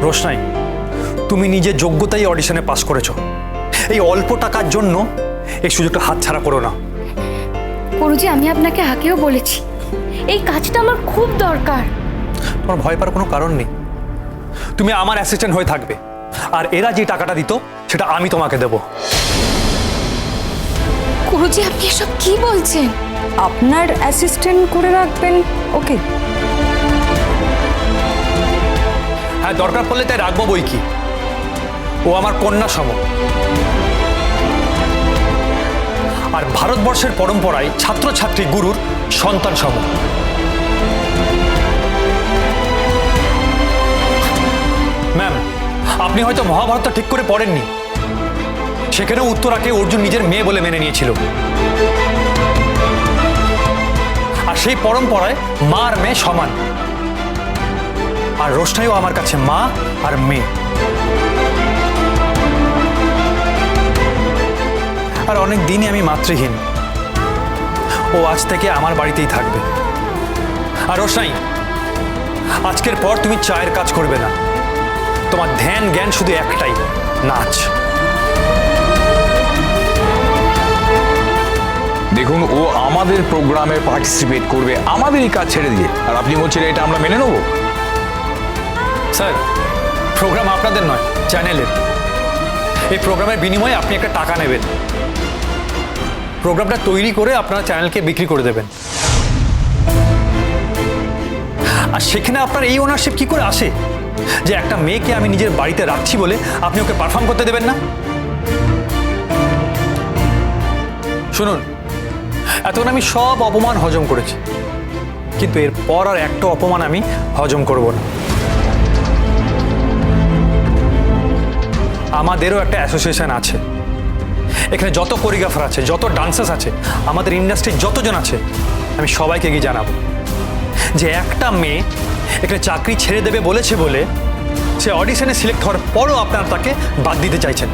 রোশনাই, তুমি নিজের যোগ্যতাই অডিশনে পাস করেছো। এই অল্প টাকার জন্য এই সুযোগটা হাতছাড়া করো না। গুরুজি, আমি আপনাকে আগেও বলেছি এই কাজটা আমার খুব দরকার। তোমার ভয় পাওয়ার কোনো কারণ নেই। তুমি আমার অ্যাসিস্ট্যান্ট হয়ে থাকবে, আর এরা যে টাকাটা দিত সেটা আমি তোমাকে দেব। গুরুজি, আপনি এসব কি বলছেন? আপনার অ্যাসিস্ট্যান্ট করে রাখবেন ওকে? হ্যাঁ, দরকার পড়লে তাই রাখবো বই কি। ও আমার কন্যা সম, আর ভারতবর্ষের পরম্পরায় ছাত্রছাত্রী গুরুর সন্তান সম। ম্যাম, আপনি হয়তো মহাভারতটা ঠিক করে পড়েননি। সেখানেও উত্তরাকে অর্জুন নিজের মেয়ে বলে মেনে নিয়েছিল, আর সেই পরম্পরায় মা আর মেয়ে সমান। আর রোশনাইও আমার কাছে মা আর মেয়ে। আর অনেক দিনই আমি মাতৃহীন। ও আজ থেকে আমার বাড়িতেই থাকবে। আর রোশনাই, আজকের পর তুমি চায়ের কাজ করবে না। তোমার ধ্যান জ্ঞান শুধু একটাই, নাচ। দেখুন, ও আমাদের প্রোগ্রামে পার্টিসিপেট করবে আমাদেরই কাজ ছেড়ে দিয়ে, আর আপনি বলছেন এটা আমরা মেনে নেব? স্যার, প্রোগ্রাম আপনাদের নয়, চ্যানেলের। এই প্রোগ্রামের বিনিময়ে আপনি একটা টাকা নেবেন। প্রোগ্রামটা তৈরি করে আপনারা চ্যানেলকে বিক্রি করে দেবেন। আর সেখানে আপনার এই ওনারশিপ কি করে আসে যে একটা মেয়েকে আমি নিজের বাড়িতে রাখছি বলে আপনি ওকে পারফর্ম করতে দেবেন না? শুনুন, এতক্ষণ আমি সব অপমান হজম করেছি, কিন্তু এরপর আর একটা অপমান আমি হজম করব না। আমাদেরও একটা অ্যাসোসিয়েশন আছে। এখানে যত কোরিওগ্রাফার আছে, যত ডান্সার্স আছে, আমাদের ইন্ডাস্ট্রির যতজন আছে, আমি সবাইকে গিয়ে জানাবো যে একটা মেয়ে এখানে চাকরি ছেড়ে দেবে বলেছে বলে সে অডিশনে সিলেক্ট হওয়ার পরও আপনারা তাকে বাদ দিতে চাইছেন।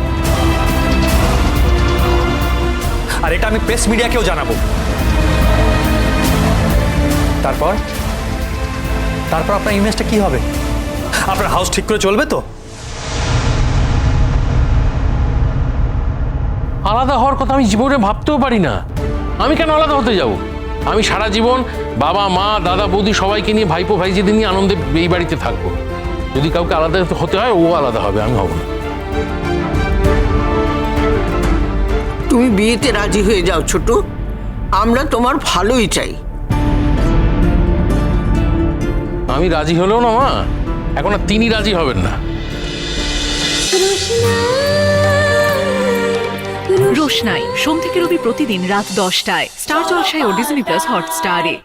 আর এটা আমি প্রেস মিডিয়াকেও জানাবো। তারপর তারপর আপনার ইমেজটা কি হবে? আপনার হাউস ঠিক করে চলবে তো? আলাদা হওয়ার কথা আমি জীবনে ভাবতেও পারি না। আমি কেন আলাদা হতে যাব? আমি সারা জীবন বাবা মা দাদা বৌদি সবাইকে নিয়ে, ভাইপো ভাইজিদের নিয়ে আনন্দে এই বাড়িতে থাকবো। যদি কাউকে আলাদা হতে হয়, ও আলাদা হবে, আমি হব না। তুমি বিয়েতে রাজি হয়ে যাও ছোট, আমরা তোমার ভালোই চাই। আমি রাজি হলেও না মা, এখন আর তিনি রাজি হবেন না। রোশনাই সোম থেকে রবি প্রতিদিন রাত 10টায় স্টার জলসায় ও ডিজনি প্লাস হটস্টারে।